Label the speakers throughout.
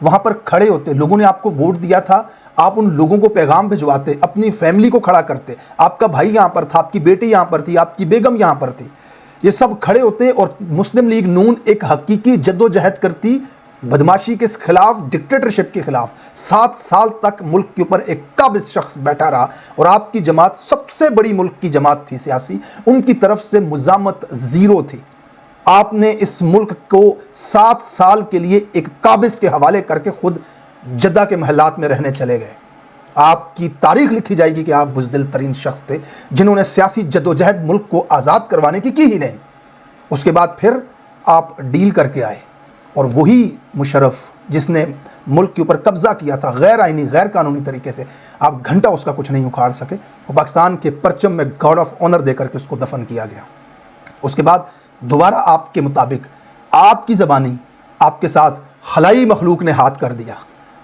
Speaker 1: وہاں پر کھڑے ہوتے, لوگوں نے آپ کو ووٹ دیا تھا, آپ ان لوگوں کو پیغام بھجواتے, اپنی فیملی کو کھڑا کرتے, آپ کا بھائی یہاں پر تھا, آپ کی بیٹی یہاں پر تھی, آپ کی بیگم یہاں پر تھی, یہ سب کھڑے ہوتے اور مسلم لیگ نون ایک حقیقی جدوجہد کرتی بدماشی کے خلاف, ڈکٹیٹرشپ کے خلاف. 7 سال تک ملک کے اوپر ایک قابض شخص بیٹھا رہا اور آپ کی جماعت سب سے بڑی ملک کی جماعت تھی سیاسی, ان کی طرف سے مزاحمت زیرو تھی. آپ نے اس ملک کو 7 سال کے لیے ایک قابض کے حوالے کر کے خود جدہ کے محلات میں رہنے چلے گئے. آپ کی تاریخ لکھی جائے گی کہ آپ بزدل ترین شخص تھے جنہوں نے سیاسی جدوجہد ملک کو آزاد کروانے کی ہی نہیں. اس کے بعد پھر آپ ڈیل کر کے آئے اور وہی مشرف جس نے ملک کے اوپر قبضہ کیا تھا غیر آئینی غیر قانونی طریقے سے, آپ گھنٹہ اس کا کچھ نہیں اکھاڑ سکے, اور پاکستان کے پرچم میں گارڈ آف آنر دے کر کے اس کو دفن کیا گیا. اس کے بعد دوبارہ آپ کے مطابق آپ کی زبانی آپ کے ساتھ خلائی مخلوق نے ہاتھ کر دیا.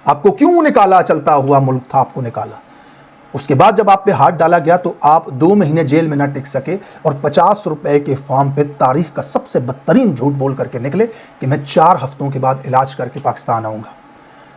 Speaker 1: آپ کو کیوں نکالا؟ چلتا ہوا ملک تھا, آپ کو نکالا. اس کے بعد جب آپ پہ ہاتھ ڈالا گیا تو آپ 2 مہینے جیل میں نہ ٹک سکے اور 50 روپے کے فارم پہ تاریخ کا سب سے بدترین جھوٹ بول کر کے نکلے کہ میں 4 ہفتوں کے بعد علاج کر کے پاکستان آؤں گا.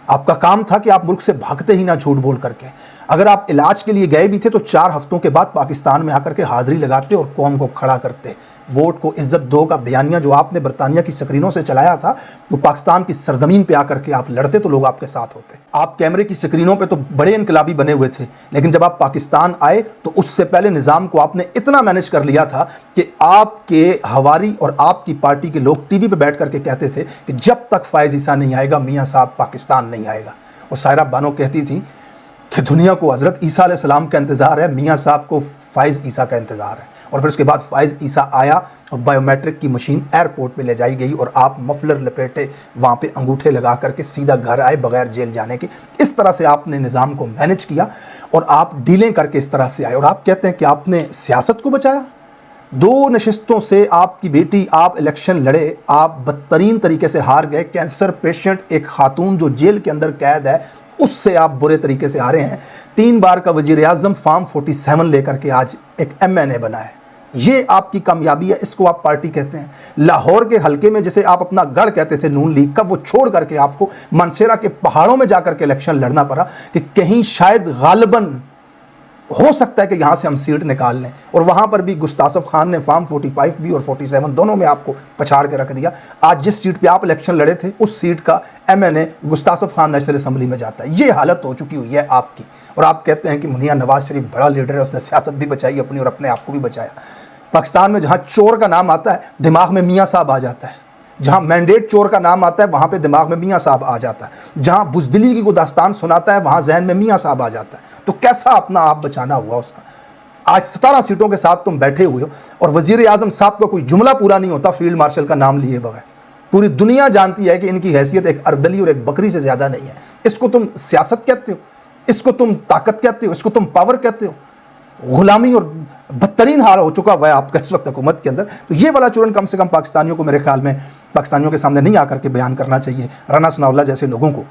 Speaker 1: آپ کا کام تھا کہ آپ ملک سے بھاگتے ہی نہ جھوٹ بول کر کے. اگر آپ علاج کے لیے گئے بھی تھے تو 4 ہفتوں کے بعد پاکستان میں آ کر کے حاضری لگاتے اور قوم کو کھڑا کرتے. ووٹ کو عزت دو کا بیانیہ جو آپ نے برطانیہ کی سکرینوں سے چلایا تھا, وہ پاکستان کی سرزمین پہ آ کر کے آپ لڑتے تو لوگ آپ کے ساتھ ہوتے. آپ کیمرے کی سکرینوں پہ تو بڑے انقلابی بنے ہوئے تھے, لیکن جب آپ پاکستان آئے تو اس سے پہلے نظام کو آپ نے اتنا مینج کر لیا تھا کہ آپ کے ہواری اور آپ کی پارٹی کے لوگ ٹی وی پہ بیٹھ کر کے کہتے تھے کہ جب تک فائز عیسیٰ نہیں آئے گا میاں صاحب پاکستان نہیں آئے گا. اور سائرہ بانو کہتی تھی کہ دنیا کو حضرت عیسیٰ علیہ السلام کا انتظار ہے, میاں صاحب کو فائز عیسیٰ کا انتظار ہے. اور پھر اس کے بعد فائز عیسیٰ آیا اور بائیو میٹرک کی مشین ایئرپورٹ پہ لے جائی گئی اور آپ مفلر لپیٹے وہاں پہ انگوٹھے لگا کر کے سیدھا گھر آئے بغیر جیل جانے کے. اس طرح سے آپ نے نظام کو مینج کیا اور آپ ڈیلیں کر کے اس طرح سے آئے. اور آپ کہتے ہیں کہ آپ نے سیاست کو بچایا. 2 نشستوں سے آپ کی بیٹی, آپ الیکشن لڑے, آپ بدترین طریقے سے ہار گئے. کینسر پیشنٹ ایک خاتون جو جیل کے اندر قید ہے, اس سے آپ برے طریقے سے ہارے ہیں. 3 بار کا وزیر اعظم, فارم 47 لے کر کے آج ایک MNA بنا ہے. یہ آپ کی کامیابی ہے, اس کو آپ پارٹی کہتے ہیں. لاہور کے حلقے میں جسے آپ اپنا گڑھ کہتے تھے نون لیگ کا, وہ چھوڑ کر کے آپ کو منسیرا کے پہاڑوں میں جا کر کے الیکشن لڑنا پڑا کہ کہیں شاید غالباً ہو سکتا ہے کہ یہاں سے ہم سیٹ نکال لیں. اور وہاں پر بھی گستاصف خان نے فارم 45 بھی اور 47 دونوں میں آپ کو پچھاڑ کے رکھ دیا. آج جس سیٹ پہ آپ الیکشن لڑے تھے اس سیٹ کا MNA گستاصف خان نیشنل اسمبلی میں جاتا ہے. یہ حالت ہو چکی ہوئی ہے آپ کی. اور آپ کہتے ہیں کہ منیا نواز شریف بڑا لیڈر ہے, اس نے سیاست بھی بچائی اپنی اور اپنے آپ کو بھی بچایا. پاکستان میں جہاں چور کا نام آتا ہے دماغ میں میاں صاحب آ جاتا ہے, جہاں مینڈیٹ چور کا نام آتا ہے وہاں پہ دماغ میں میاں صاحب آ جاتا ہے, جہاں بزدلی کی کوئی داستان سناتا ہے وہاں ذہن میں میاں صاحب آ جاتا ہے. تو کیسا اپنا آپ بچانا ہوا اس کا؟ آج 17 سیٹوں کے ساتھ تم بیٹھے ہوئے ہو اور وزیر اعظم صاحب کا کوئی جملہ پورا نہیں ہوتا فیلڈ مارشل کا نام لیے بغیر. پوری دنیا جانتی ہے کہ ان کی حیثیت ایک اردلی اور ایک بکری سے زیادہ نہیں ہے. اس کو تم سیاست کہتے ہو, اس کو تم طاقت کہتے ہو, اس کو تم پاور کہتے ہو. غلامی اور بدترین حال ہو چکا ہوا ہے آپ کا اس وقت حکومت کے اندر. تو یہ والا چورن کم سے کم پاکستانیوں کو, میرے خیال میں پاکستانیوں کے سامنے نہیں آ کر کے بیان کرنا چاہیے, رانا ثناء اللہ جیسے لوگوں کو.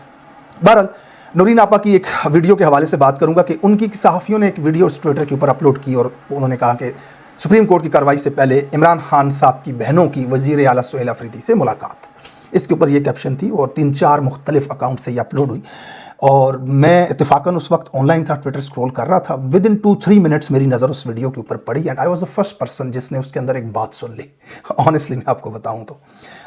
Speaker 1: بہرحال نورین آپا کی ایک ویڈیو کے حوالے سے بات کروں گا کہ ان کی صحافیوں نے ایک ویڈیو ٹویٹر کے اوپر اپلوڈ کی اور انہوں نے کہا کہ سپریم کورٹ کی کارروائی سے پہلے عمران خان صاحب کی بہنوں کی وزیر اعلیٰ سہیل افریدی سے ملاقات. اس کے اوپر یہ کیپشن تھی اور 3-4 مختلف اکاؤنٹ سے یہ اپلوڈ ہوئی. اور میں اتفاقاً اس وقت آن لائن تھا, ٹویٹر اسکرول کر رہا تھا. ود ان 2-3 منٹس میری نظر اس ویڈیو کے اوپر پڑی and I was the first person جس نے اس کے اندر ایک بات سن لی. آنیسٹلی میں آپ کو بتاؤں تو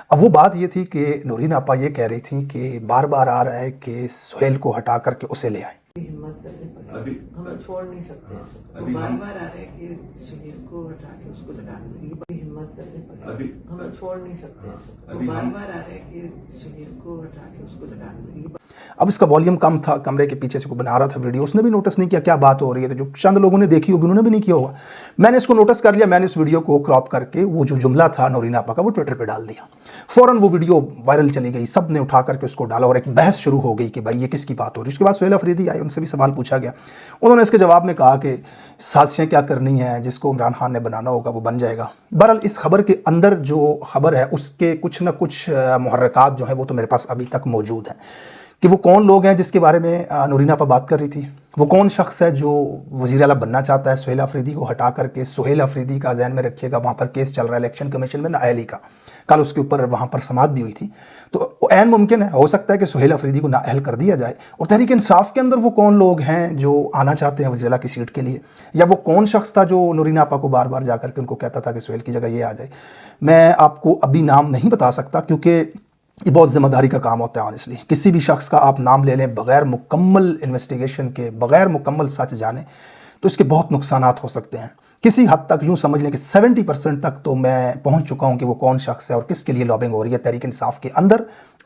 Speaker 1: اب وہ بات یہ تھی کہ نورین آپا یہ کہہ رہی تھیں کہ بار بار آ رہا ہے کہ سہیل کو ہٹا کر کے اسے لے آئیں.
Speaker 2: ہمت کرنی پڑے, ہم چھوڑ نہیں سکتے اس کو. بار بار آ رہے کہ سہیل کو ہٹا کے اس کو لگا دیں. ہمت کرنی پڑے, ہم چھوڑ نہیں سکتے اس کو. بار بار آ رہے کہ سہیل کو ہٹا کے اس کو لگا دیں.
Speaker 1: اب اس کا والیوم کم تھا, کمرے کے پیچھے سے کوئی بنا رہا تھا ویڈیو, اس نے بھی نوٹس نہیں کیا کیا بات ہو رہی ہے. جو چند لوگوں نے دیکھی ہوگی انہوں نے بھی نہیں کیا ہوگا. میں نے اس کو نوٹس کر لیا, میں نے اس ویڈیو کو کراپ کر کے وہ جو جملہ تھا نورین آپا کا وہ ٹویٹر پہ ڈال دیا. فوراً وہ ویڈیو وائرل چلی گئی, سب نے اٹھا کر کے اس کو ڈالا اور ایک بحث شروع ہو گئی کہ بھائی یہ کس کی بات ہو رہی ہے. اس کے بعد سہیل افریدی آئی, ان سے بھی سوال پوچھا گیا. انہوں نے اس کے جواب میں کہا کہ سازشیں کیا کرنی ہیں, جس کو عمران خان نے بنانا ہوگا وہ بن جائے گا. بہرحال اس خبر کے اندر جو خبر ہے اس کے کچھ نہ کچھ محرکات جو ہیں وہ تو میرے پاس ابھی تک موجود ہیں. کہ وہ کون لوگ ہیں جس کے بارے میں نورین آپا بات کر رہی تھی. وہ کون شخص ہے جو وزیر اعلیٰ بننا چاہتا ہے. سہیل آفریدی کو ہٹا کر کے سہیل آفریدی کا ذہن میں رکھیے گا. وہاں پر کیس چل رہا ہے الیکشن کمیشن میں نااہلی کا. کل اس کے اوپر وہاں پر سماعت بھی ہوئی تھی. تو عین ممکن ہے، ہو سکتا ہے کہ سہیل آفریدی کو نااہل کر دیا جائے. اور تحریک انصاف کے اندر وہ کون لوگ ہیں جو آنا چاہتے ہیں وزیر اعلیٰ کی سیٹ کے لیے، یا وہ کون شخص تھا جو نورین آپا کو بار بار جا کر کے ان کو کہتا تھا کہ سہیل کی جگہ یہ آ جائے. میں آپ کو ابھی نام نہیں بتا سکتا کیونکہ یہ بہت ذمہ داری کا کام ہوتا ہے. آنیسٹلی کسی بھی شخص کا آپ نام لے لیں بغیر مکمل انویسٹیگیشن کے، بغیر مکمل سچ جانے، تو اس کے بہت نقصانات ہو سکتے ہیں. کسی حد تک یوں سمجھ لیں کہ 70% تک تو میں پہنچ چکا ہوں کہ وہ کون شخص ہے اور کس کے لیے لابنگ ہو رہی ہے تحریک انصاف کے اندر،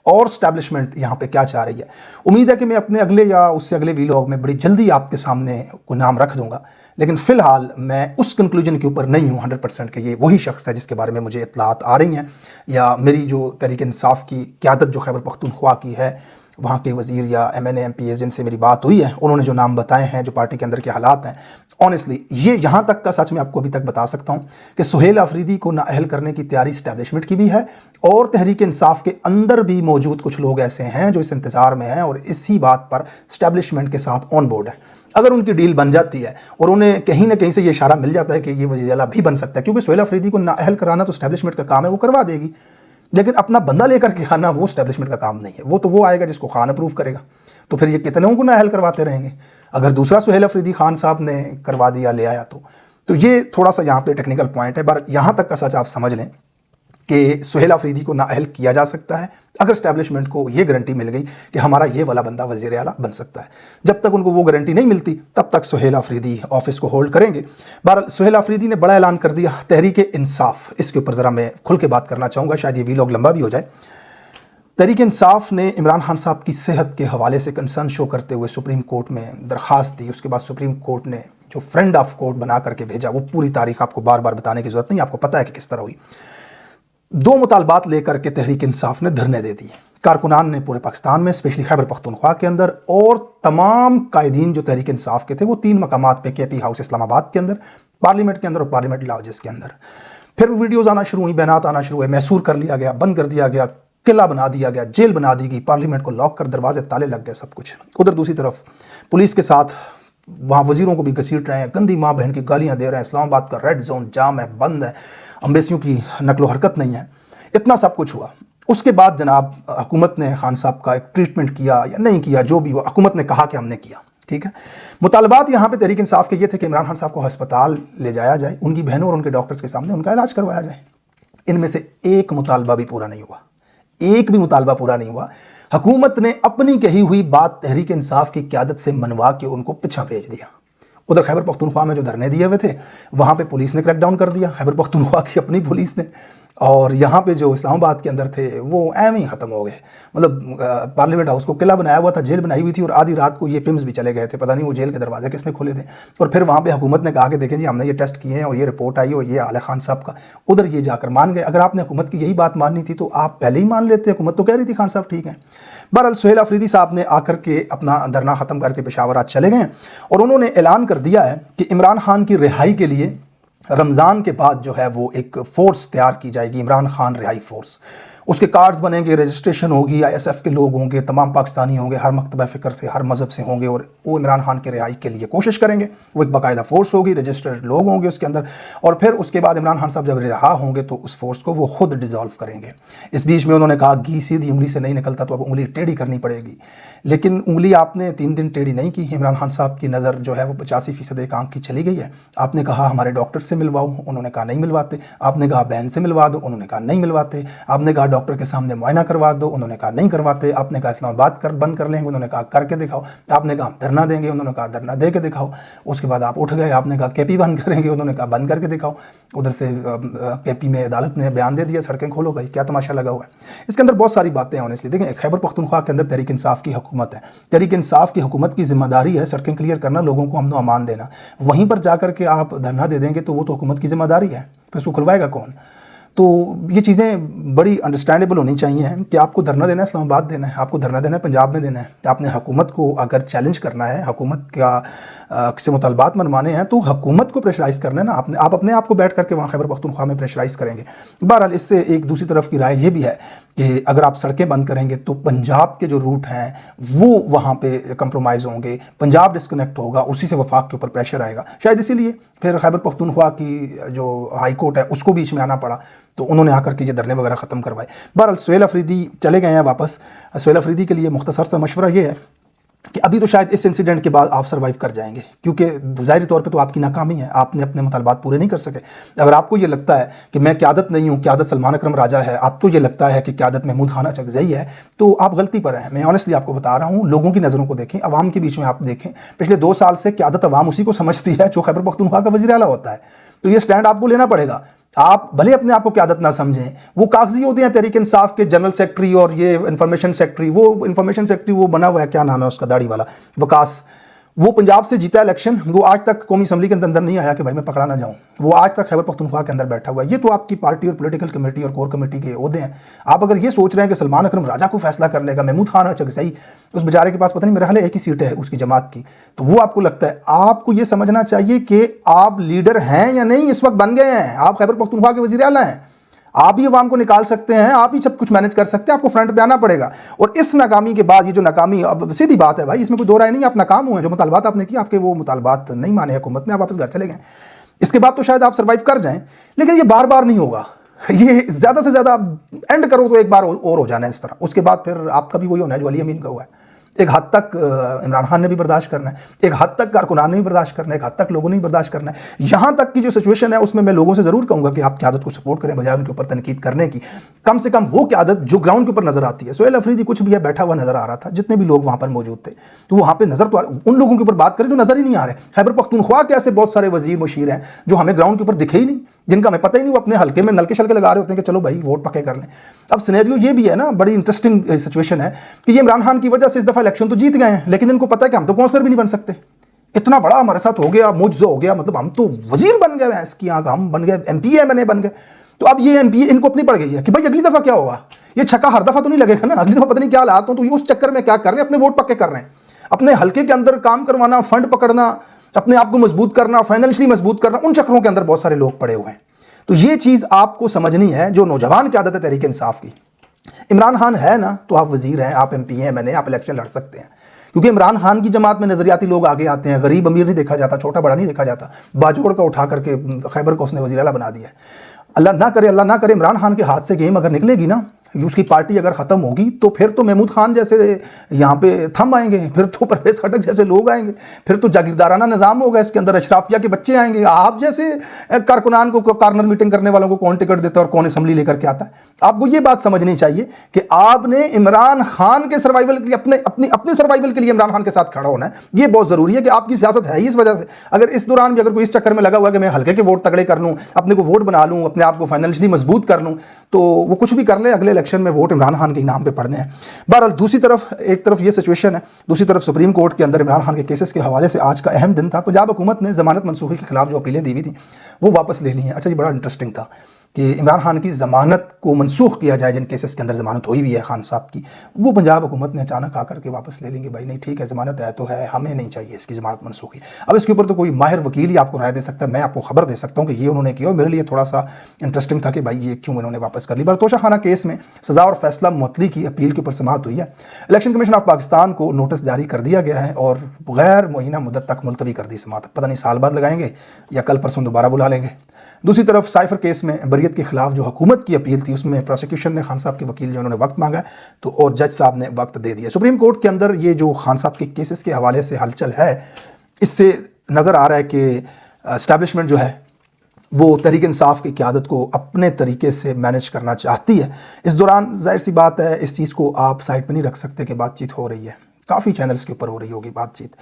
Speaker 1: اور اسٹیبلشمنٹ یہاں پہ کیا چاہ رہی ہے. امید ہے کہ میں اپنے اگلے یا اس سے اگلے ویلاگ میں بڑی جلدی آپ کے سامنے کوئی نام رکھ دوں گا. لیکن فی الحال میں اس کنکلوژن کے اوپر نہیں ہوں 100% کہ یہ وہی شخص ہے جس کے بارے میں مجھے اطلاعات آ رہی ہیں، یا میری جو تحریک انصاف کی قیادت جو خیبر پختونخوا کی ہے، وہاں کے وزیر یا MNA MPs جن سے میری بات ہوئی ہے، انہوں نے جو نام بتائے ہیں، جو پارٹی کے اندر کے حالات ہیں، آنیسٹلی یہ یہاں تک کا سچ میں آپ کو ابھی تک بتا سکتا ہوں کہ سہیل آفریدی کو نااہل کرنے کی تیاری اسٹیبلشمنٹ کی بھی ہے، اور تحریک انصاف کے اندر بھی موجود کچھ لوگ ایسے ہیں جو اس انتظار میں ہیں اور اسی بات پر اسٹیبلشمنٹ کے ساتھ آن بورڈ ہیں. اگر ان کی ڈیل بن جاتی ہے اور انہیں کہیں نہ کہیں سے یہ اشارہ مل جاتا ہے کہ یہ وزیر اعلیٰ بھی بن سکتا ہے، کیونکہ سہیل آفریدی کو نااہل کرانا تو اسٹیبلشمنٹ کا کام ہے، وہ کروا دے گی. لیکن اپنا بندہ لے کر کے آنا وہ اسٹیبلشمنٹ کا کام نہیں ہے. وہ تو وہ آئے گا جس کو خان اپروو کرے گا. تو پھر یہ کتنوں کو نااہل کرواتے رہیں گے اگر دوسرا سہیل آفریدی خان صاحب نے کروا دیا، لے آیا تو یہ تھوڑا سا یہاں پہ ٹیکنیکل پوائنٹ ہے. یہاں تک کا سچ آپ سمجھ لیں کہ سہیل آفریدی کو نااہل کیا جا سکتا ہے اگر اسٹیبلشمنٹ کو یہ گارنٹی مل گئی کہ ہمارا یہ والا بندہ وزیر اعلیٰ بن سکتا ہے. جب تک ان کو وہ گارنٹی نہیں ملتی تب تک سہیل آفریدی آفس کو ہولڈ کریں گے. بہرحال سہیل آفریدی نے بڑا اعلان کر دیا تحریک انصاف. اس کے اوپر ذرا میں کھل کے بات کرنا چاہوں گا، شاید یہ ویلاگ لمبا بھی ہو جائے. تحریک انصاف نے عمران خان صاحب کی صحت کے حوالے سے کنسرن شو کرتے ہوئے سپریم کورٹ میں درخواست دی. اس کے بعد سپریم کورٹ نے جو فرینڈ آف کورٹ بنا کر کے بھیجا، وہ پوری تاریخ آپ کو بار بار بتانے کی ضرورت نہیں، آپ کو پتہ ہے کہ کس طرح ہوئی. 2 مطالبات لے کر کے تحریک انصاف نے دھرنے دے دیے. کارکنان نے پورے پاکستان میں اسپیشلی خیبر پختونخوا کے اندر، اور تمام قائدین جو تحریک انصاف کے تھے وہ 3 مقامات پہ KP ہاؤس اسلام آباد کے اندر، پارلیمنٹ کے اندر اور پارلیمنٹ لاؤنجز کے اندر. پھر ویڈیوز آنا شروع ہوئی، بیانات آنا شروع ہوئے، محصور کر لیا گیا، بند کر دیا گیا، قلعہ بنا دیا گیا، جیل بنا دی گئی، پارلیمنٹ کو لاک کر دروازے تالے لگ گئے، سب کچھ. ادھر دوسری طرف پولیس کے ساتھ وہاں وزیروں کو بھی گھسیٹ رہے ہیں، گندی ماں بہن کی گالیاں دے رہے ہیں، اسلام آباد کا ریڈ زون جام ہے، بند ہے، امبیسیوں کی نقل و حرکت نہیں ہے. اتنا سب کچھ ہوا. اس کے بعد جناب حکومت نے خان صاحب کا ایک ٹریٹمنٹ کیا یا نہیں کیا، جو بھی ہوا حکومت نے کہا کہ ہم نے کیا. ٹھیک ہے. مطالبات یہاں پہ تحریک انصاف کے یہ تھے کہ عمران خان صاحب کو ہسپتال لے جایا جائے، ان کی بہنوں اور ان کے ڈاکٹرز کے سامنے ان کا علاج کروایا جائے. ان میں سے ایک مطالبہ بھی پورا نہیں ہوا، ایک بھی مطالبہ پورا نہیں ہوا. حکومت نے اپنی کہی ہوئی بات تحریک انصاف کی قیادت سے منوا کے ان کو پیچھا بھیج دیا. ادھر خیبر پختونخوا میں جو دھرنے دیے ہوئے تھے وہاں پہ پولیس نے کریک ڈاؤن کر دیا، خیبر پختونخوا کی اپنی پولیس نے. اور یہاں پہ جو اسلام آباد کے اندر تھے وہ ایم ہی ختم ہو گئے. مطلب پارلیمنٹ ہاؤس کو قلعہ بنایا ہوا تھا، جیل بنائی ہوئی تھی، اور آدھی رات کو یہ پمز بھی چلے گئے تھے، پتہ نہیں وہ جیل کے دروازے کس نے کھولے تھے. اور پھر وہاں پہ حکومت نے کہا کہ دیکھیں جی ہم نے یہ ٹیسٹ کیے ہیں اور یہ رپورٹ آئی اور یہ حال ہے خان صاحب کا. ادھر یہ جا کر مان گئے. اگر آپ نے حکومت کی یہی بات ماننی تھی تو آپ پہلے ہی مان لیتے. حکومت تو کہہ رہی تھی خان صاحب ٹھیک ہیں. بہرحال سہیل آفریدی صاحب نے آ کر کے اپنا دھرنا ختم کر کے پشاور آج چلے گئے، اور انہوں نے اعلان کر دیا ہے کہ عمران خان کی رہائی کے لیے رمضان کے بعد جو ہے وہ ایک فورس تیار کی جائے گی، عمران خان رہائی فورس. اس کے کارڈز بنیں گے، رجسٹریشن ہوگی، ISF کے لوگ ہوں گے، تمام پاکستانی ہوں گے، ہر مکتبہ فکر سے، ہر مذہب سے ہوں گے، اور وہ عمران خان کے رہائی کے لیے کوشش کریں گے. وہ ایک باقاعدہ فورس ہوگی، رجسٹرڈ لوگ ہوں گے اس کے اندر. اور پھر اس کے بعد عمران خان صاحب جب رہا ہوں گے تو اس فورس کو وہ خود ڈیزالو کریں گے. اس بیچ میں انہوں نے کہا گھی سیدھی انگلی سے نہیں نکلتا تو اب انگلی ٹیڑھی کرنی پڑے گی. لیکن انگلی آپ نے 3 دن ٹیڑھی نہیں کی. عمران خان صاحب کی نظر جو ہے وہ 85% ایک آنکھ کی چلی گئی ہے. آپ نے کہا ہمارے ڈاکٹر سے ملواؤ، انہوں نے کہا نہیں ملواتے. آپ نے کہا بہن سے ملوا دو، انہوں نے کہا نہیں ملواتے. آپ نے کہا ڈاکٹر کے سامنے معائنہ کروا دو، انہوں نے کہا نہیں کرواتے. آپ نے کہا اسلام آباد بند کر لیں گے، انہوں نے کہا کر کے دکھاؤ. آپ نے کہا ہم دھرنا دیں گے، انہوں نے کہا دھرنا دے کے دکھاؤ. اس کے بعد آپ اٹھ گئے. آپ نے کہا KP بند کریں گے، انہوں نے کہا بند کر کے دکھاؤ. ادھر سے KP میں عدالت نے بیان دے دیا سڑکیں کھولو بھائی، کیا تماشا لگا ہوا ہے. اس کے اندر بہت ساری باتیں ہیں. اس لیے دیکھیں خیبر پختونخوا کے اندر تحریک انصاف کی حکومت ہے. تحریک انصاف کی حکومت کی ذمہ داری ہے سڑکیں کلیئر کرنا، لوگوں کو امن و امان دینا. وہیں پر جا کر کے آپ دھرنا دے دیں گے تو وہ تو حکومت کی ذمہ داری ہے، پھر اس کو کھلوائے گا کون؟ تو یہ چیزیں بڑی انڈرسٹینڈیبل ہونی چاہیے کہ آپ کو دھرنا دینا ہے اسلام آباد دینا ہے، آپ کو دھرنا دینا ہے پنجاب میں دینا ہے. آپ نے حکومت کو اگر چیلنج کرنا ہے، حکومت کا سے مطالبات منوانے ہیں تو حکومت کو پریشرائز کرنا ہے نا. آپ اپنے آپ کو بیٹھ کر کے وہاں خیبر پختونخوا میں پریشرائز کریں گے. بہرحال اس سے ایک دوسری طرف کی رائے یہ بھی ہے کہ اگر آپ سڑکیں بند کریں گے تو پنجاب کے جو روٹ ہیں وہ وہاں پہ کمپرومائز ہوں گے، پنجاب ڈسکنیکٹ ہوگا، اسی سے وفاق کے اوپر پریشر آئے گا. شاید اسی لیے پھر خیبر پختونخوا کی جو ہائی کورٹ ہے اس کو بیچ میں آنا پڑا، تو انہوں نے آ کر کے یہ دھرنے وغیرہ ختم کروائے. بہرحال سہیل افریدی چلے گئے ہیں واپس. سہیل افریدی کے لیے مختصر سا مشورہ یہ ہے کہ ابھی تو شاید اس انسیڈنٹ کے بعد آپ سروائیو کر جائیں گے، کیونکہ ظاہری طور پہ تو آپ کی ناکامی ہے، آپ نے اپنے مطالبات پورے نہیں کر سکے. اگر آپ کو یہ لگتا ہے کہ میں قیادت نہیں ہوں، قیادت سلمان اکرم راجہ ہے، آپ کو یہ لگتا ہے کہ قیادت محمود خان اچکزئی ہے، تو آپ غلطی پر ہیں. میں آنیسٹلی آپ کو بتا رہا ہوں، لوگوں کی نظروں کو دیکھیں، عوام کے بیچ میں آپ دیکھیں. پچھلے 2 سال سے قیادت عوام اسی کو سمجھتی ہے جو خیبر پختونخوا کا وزیر اعلیٰ ہوتا ہے. تو یہ سٹینڈ آپ کو لینا پڑے گا. آپ بھلے اپنے آپ کو قیادت نہ سمجھیں، وہ کاغذی ہوتے ہیں تحریک انصاف کے جنرل سیکٹری اور یہ انفارمیشن سیکٹری، وہ انفارمیشن سیکٹری وہ بنا ہوا ہے، کیا نام ہے اس کا داڑھی والا، وکاس، وہ پنجاب سے جیتا الیکشن، وہ آج تک قومی اسمبلی کے اندر نہیں آیا کہ بھائی میں پکڑا نہ جاؤں، وہ آج تک خیبر پختونخوا کے اندر بیٹھا ہوا ہے. یہ تو آپ کی پارٹی اور پولیٹیکل کمیٹی اور کور کمیٹی کے عہدے ہیں. آپ اگر یہ سوچ رہے ہیں کہ سلمان اکرم راجہ کو فیصلہ کر لے گا، محمود خان اچکزئی اس بیچارے کے پاس پتہ نہیں میرا حال ہے ایک ہی سیٹ ہے اس کی جماعت کی، تو وہ آپ کو لگتا ہے، آپ کو یہ سمجھنا چاہیے کہ آپ لیڈر ہیں یا نہیں، اس وقت بن گئے ہیں. آپ خیبر پختونخوا کے وزیر اعلیٰ ہیں، آپ ہی عوام کو نکال سکتے ہیں، آپ ہی سب کچھ مینج کر سکتے ہیں، آپ کو فرنٹ پہ آنا پڑے گا. اور اس ناکامی کے بعد یہ جو ناکامی، اب سیدھی بات ہے بھائی، اس میں کوئی دو رائے نہیں، آپ ناکام ہوئے ہیں. جو مطالبات آپ نے کیے، آپ کے وہ مطالبات نہیں مانے حکومت نے، آپ واپس گھر چلے گئے. اس کے بعد تو شاید آپ سروائیو کر جائیں، لیکن یہ بار بار نہیں ہوگا. یہ زیادہ سے زیادہ اینڈ کرو تو ایک بار اور ہو جانا ہے اس طرح. اس کے بعد پھر آپ کا بھی وہی ہونا ہے جو علی امین کا ہوا ہے. ایک حد تک عمران خان نے بھی برداشت کرنا ہے، ایک حد تک کارکنان نے بھی برداشت کرنا ہے، ایک حد تک لوگوں نے بھی برداشت کرنا ہے. یہاں تک کی جو سچویشن ہے اس میں لوگوں سے ضرور کہوں گا کہ آپ قیادت کو سپورٹ کریں بجائے ان کے اوپر تنقید کرنے کی. کم سے کم وہ قیادت جو گراؤنڈ کے اوپر نظر آتی ہے. سہیل افریدی کچھ بھی ہے بیٹھا ہوا نظر آ رہا تھا، جتنے بھی لوگ وہاں پر موجود تھے تو وہاں پہ نظر تو ان لوگوں کے اوپر بات کریں جو نظر ہی نہیں آ رہے. خیبر پختونخوا کے ایسے بہت سارے وزیر مشیر ہیں جو ہمیں گراؤنڈ کے اوپر دکھے ہی نہیں، جن کا ہمیں پتہ ہی نہیں، وہ اپنے حلقے میں نلکے شلکے لگا رہے ہوتے ہیں کہ چلو بھائی ووٹ پکے کر لیں. اب سینیریو یہ بھی ہے نا، بڑی انٹرسٹنگ سچویشن ہے کہ یہ عمران خان کی وجہ سے اس دفعہ الیکشن تو جیت گئے ہیں، لیکن ان کو پتہ ہے کہ ہم تو کونسلر بھی نہیں بن سکتے. اتنا بڑا ہمارے ساتھ ہو گیا، معجزہ ہو گیا، مطلب ہم تو وزیر بن گئے ہیں، اس کی آنکھ ہم بن گئے، ایم پی ایم این اے بن گئے. تو اب یہ ایم پی ان کو اپنی پڑ گئی ہے کہ بھائی اگلی دفعہ کیا ہوگا. یہ چھکا ہر دفعہ تو نہیں لگے گا نا، اگلی دفعہ پتہ نہیں کیا حالات ہوں. تو یہ اس چکر میں کیا کر رہے ہیں، اپنے ووٹ پکے کر رہے ہیں، اپنے حلقے کے اندر کام کروانا، فنڈ پکڑنا، اپنے آپ کو مضبوط کرنا، فائنینشلی مضبوط کرنا، ان چکروں کے اندر بہت سارے لوگ پڑے ہوئے ہیں. تو یہ چیز آپ کو سمجھنی ہے جو نوجوان قیادت ہے تحریک انصاف کی. عمران خان ہے نا تو آپ وزیر ہیں، آپ ایم پی ہیں، میں نے آپ الیکشن لڑ سکتے ہیں، کیونکہ عمران خان کی جماعت میں نظریاتی لوگ آگے آتے ہیں. غریب امیر نہیں دیکھا جاتا، چھوٹا بڑا نہیں دیکھا جاتا. باجوڑ کا اٹھا کر کے خیبر کو اس نے وزیر اعلیٰ بنا دیا ہے. اللہ نہ کرے عمران خان کے ہاتھ سے گیم اگر نکلے گی نا، اس کی پارٹی اگر ختم ہوگی تو پھر تو محمود خان جیسے یہاں پہ تھم آئیں گے، پھر تو پرویز خٹک جیسے لوگ آئیں گے، پھر تو جاگیردارانہ نظام ہوگا اس کے اندر، اشرافیہ کے بچے آئیں گے. آپ جیسے کارکنان کو، کارنر میٹنگ کرنے والوں کو کون ٹکٹ دیتا ہے اور کون اسمبلی لے کر کے آتا ہے. آپ کو یہ بات سمجھنی چاہیے کہ آپ نے عمران خان کے سروائیول کے لیے، اپنے سروائیول کے لیے عمران خان کے ساتھ کھڑا ہونا ہے. یہ بہت ضروری ہے کہ آپ کی سیاست ہے ہی اس وجہ سے. اگر اس دوران بھی اگر کوئی اس چکر میں لگا ہوا ہے کہ میں ہلکے کے ووٹ تگڑے کر لوں، اپنے کو ووٹ بنا لوں، اپنے آپ کو فائنینشلی مضبوط کر لوں، تو وہ کچھ بھی کر لے، اگلے الیکشن میں ووٹ عمران خان کے نام پہ پڑھنے ہیں. بہرحال دوسری طرف، ایک طرف یہ سچویشن ہے، دوسری طرف سپریم کورٹ کے اندر عمران خان کے کیسز کے حوالے سے آج کا اہم دن تھا. پنجاب حکومت نے ضمانت منسوخی کے خلاف جو اپیلیں دی ہوئی تھیں وہ واپس لے لی ہیں. اچھا یہ بڑا انٹرسٹنگ تھا کہ عمران خان کی ضمانت کو منسوخ کیا جائے، جن کیسز کے اندر ضمانت ہوئی ہوئی ہے خان صاحب کی، وہ پنجاب حکومت نے اچانک آ کر کے واپس لے لیں گے. بھائی نہیں ٹھیک ہے، ضمانت ہے تو ہے، ہمیں نہیں چاہیے اس کی ضمانت منسوخی. اب اس کے اوپر تو کوئی ماہر وکیل ہی آپ کو رائے دے سکتا ہے، میں آپ کو خبر دے سکتا ہوں کہ یہ انہوں نے کیا. اور میرے لیے تھوڑا سا انٹرسٹنگ تھا کہ بھائی یہ کیوں انہوں نے واپس کر لی. توشہ خانہ کیس میں سزا اور فیصلہ معطلی کی اپیل کے اوپر سماعت ہوئی ہے. الیکشن کمیشن آف پاکستان کو نوٹس جاری کر دیا گیا ہے اور غیر معینہ مدت تک ملتوی کر دی سماعت. پتہ نہیں سال بعد لگائیں گے یا کل پرسوں دوبارہ بلا لیں گے. دوسری طرف سائفر کیس میں بریت کے خلاف جو حکومت کی اپیل تھی، اس میں پروسیکیوشن نے خان صاحب کے وکیل جو انہوں نے وقت مانگا تو اور جج صاحب نے وقت دے دیا. سپریم کورٹ کے اندر یہ جو خان صاحب کے کیسز کے حوالے سے ہلچل ہے، اس سے نظر آ رہا ہے کہ اسٹیبلشمنٹ جو ہے وہ تحریک انصاف کی قیادت کو اپنے طریقے سے مینج کرنا چاہتی ہے. اس دوران ظاہر سی بات ہے اس چیز کو آپ سائڈ پہ نہیں رکھ سکتے کہ بات چیت ہو رہی ہے، کافی چینلز کے اوپر ہو رہی ہوگی بات چیت،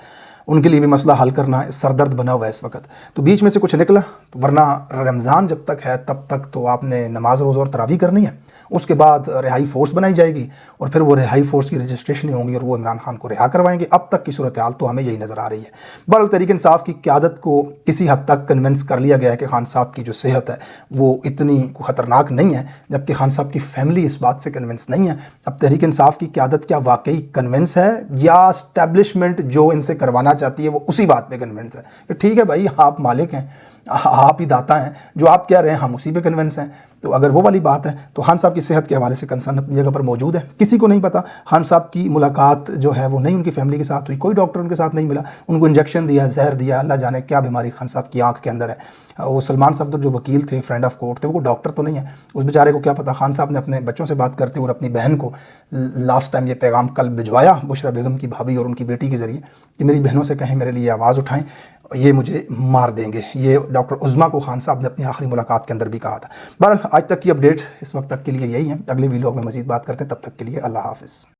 Speaker 1: ان کے لیے بھی مسئلہ حل کرنا سردرد بنا ہوا ہے اس وقت. تو بیچ میں سے کچھ نکلا، ورنہ رمضان جب تک ہے تب تک تو آپ نے نماز روزہ اور تراویح کرنی ہے. اس کے بعد رہائی فورس بنائی جائے گی اور پھر وہ رہائی فورس کی رجسٹریشن ہوں گی اور وہ عمران خان کو رہا کروائیں گے. اب تک کی صورتحال تو ہمیں یہی نظر آ رہی ہے. بہرحال تحریک انصاف کی قیادت کو کسی حد تک کنونس کر لیا گیا ہے کہ خان صاحب کی جو صحت ہے وہ اتنی خطرناک نہیں ہے، جبکہ خان صاحب کی فیملی اس بات سے کنونس نہیں ہے. اب تحریک انصاف کی قیادت کیا واقعی کنونس ہے یا اسٹیبلشمنٹ جو ان سے کروانا چاہتی ہے وہ اسی بات پہ کنونس ہے کہ ٹھیک ہے بھائی آپ مالک ہیں، آپ ہی داتا ہیں، جو آپ کہہ رہے ہیں ہم اسی پہ کنونس ہیں۔ تو اگر وہ والی بات ہے تو خان صاحب کی صحت کے حوالے سے کنسرن اپنی جگہ پر موجود ہے، کسی کو نہیں پتہ۔ خان صاحب کی ملاقات جو ہے وہ نہیں ان کی فیملی کے ساتھ ہوئی، کوئی ڈاکٹر ان کے ساتھ نہیں ملا، ان کو انجیکشن دیا، زہر دیا، اللہ جانے کیا بیماری خان صاحب کی آنکھ کے اندر ہے۔ وہ سلمان صفدر جو وکیل تھے، فرینڈ آف کورٹ تھے، وہ ڈاکٹر تو نہیں ہے، اس بیچارے کو کیا پتہ۔ خان صاحب نے اپنے بچوں سے بات کرتے اور اپنی بہن کو لاسٹ ٹائم یہ پیغام کل بھجوایا بشرا بیگم کی بھابھی اور ان کی بیٹی کے ذریعے کہ میری بہنوں سے کہیں میرے لیے آواز اٹھائیں، یہ مجھے مار دیں گے۔ یہ ڈاکٹر عظمیٰ کو خان صاحب نے اپنی آخری ملاقات کے اندر بھی کہا تھا۔ بہرحال آج تک کی اپڈیٹ اس وقت تک کے لیے یہی ہے، اگلے ویلاگ میں مزید بات کرتے ہیں، تب تک کے لیے اللہ حافظ۔